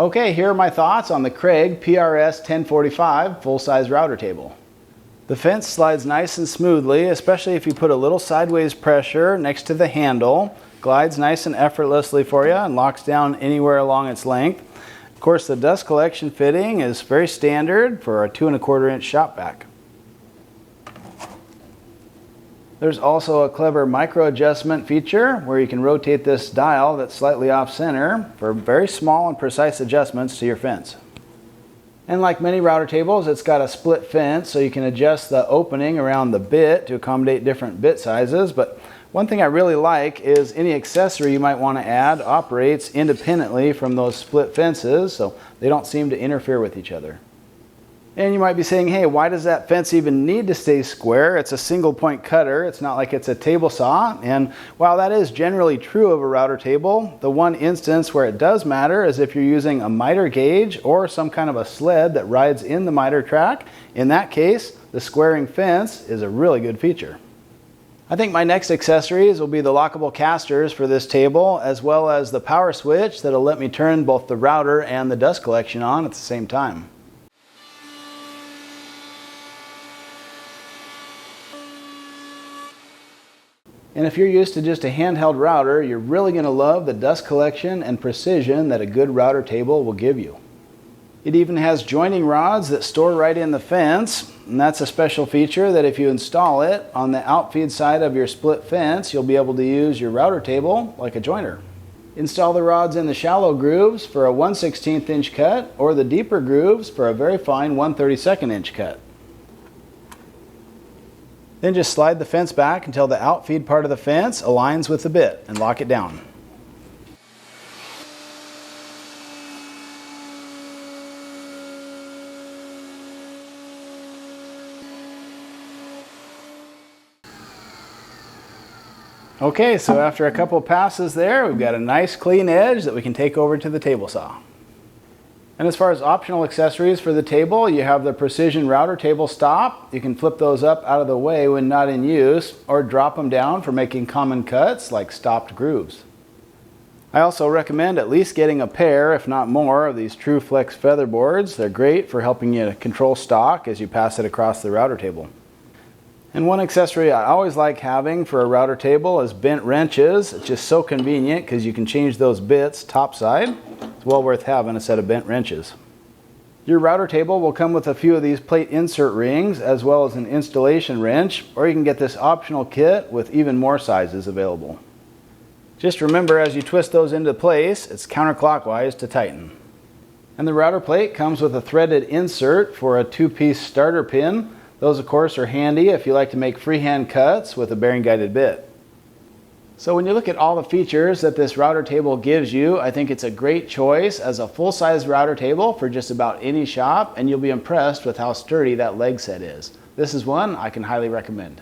Okay, here are my thoughts on the Kreg PRS 1045 full-size router table. The fence slides nice and smoothly, especially if you put a little sideways pressure next to the handle. Glides nice and effortlessly for you and locks down anywhere along its length. Of course, the dust collection fitting is very standard for a 2 1/4 inch shop vac. There's also a clever micro adjustment feature where you can rotate this dial that's slightly off center for very small and precise adjustments to your fence. And like many router tables, it's got a split fence, so you can adjust the opening around the bit to accommodate different bit sizes. But one thing I really like is any accessory you might want to add operates independently from those split fences, so they don't seem to interfere with each other. And you might be saying, hey, why does that fence even need to stay square? It's a single point cutter. It's not like it's a table saw. And while that is generally true of a router table, the one instance where it does matter is if you're using a miter gauge or some kind of a sled that rides in the miter track. In that case, the squaring fence is a really good feature. I think my next accessories will be the lockable casters for this table, as well as the power switch that'll let me turn both the router and the dust collection on at the same time. And if you're used to just a handheld router, you're really going to love the dust collection and precision that a good router table will give you. It even has joining rods that store right in the fence, and that's a special feature that if you install it on the outfeed side of your split fence, you'll be able to use your router table like a joiner. Install the rods in the shallow grooves for a 1/16 inch cut or the deeper grooves for a very fine 1/32 inch cut. Then just slide the fence back until the outfeed part of the fence aligns with the bit and lock it down. Okay, so after a couple passes there, we've got a nice clean edge that we can take over to the table saw. And as far as optional accessories for the table, you have the precision router table stop. You can flip those up out of the way when not in use, or drop them down for making common cuts like stopped grooves. I also recommend at least getting a pair, if not more, of these TrueFlex feather boards. They're great for helping you control stock as you pass it across the router table. And one accessory I always like having for a router table is bent wrenches. It's just so convenient because you can change those bits topside. It's well worth having a set of bent wrenches. Your router table will come with a few of these plate insert rings as well as an installation wrench, or you can get this optional kit with even more sizes available. Just remember, as you twist those into place, it's counterclockwise to tighten. And the router plate comes with a threaded insert for a 2-piece starter pin. Those, of course, are handy if you like to make freehand cuts with a bearing guided bit. So when you look at all the features that this router table gives you, I think it's a great choice as a full-size router table for just about any shop, and you'll be impressed with how sturdy that leg set is. This is one I can highly recommend.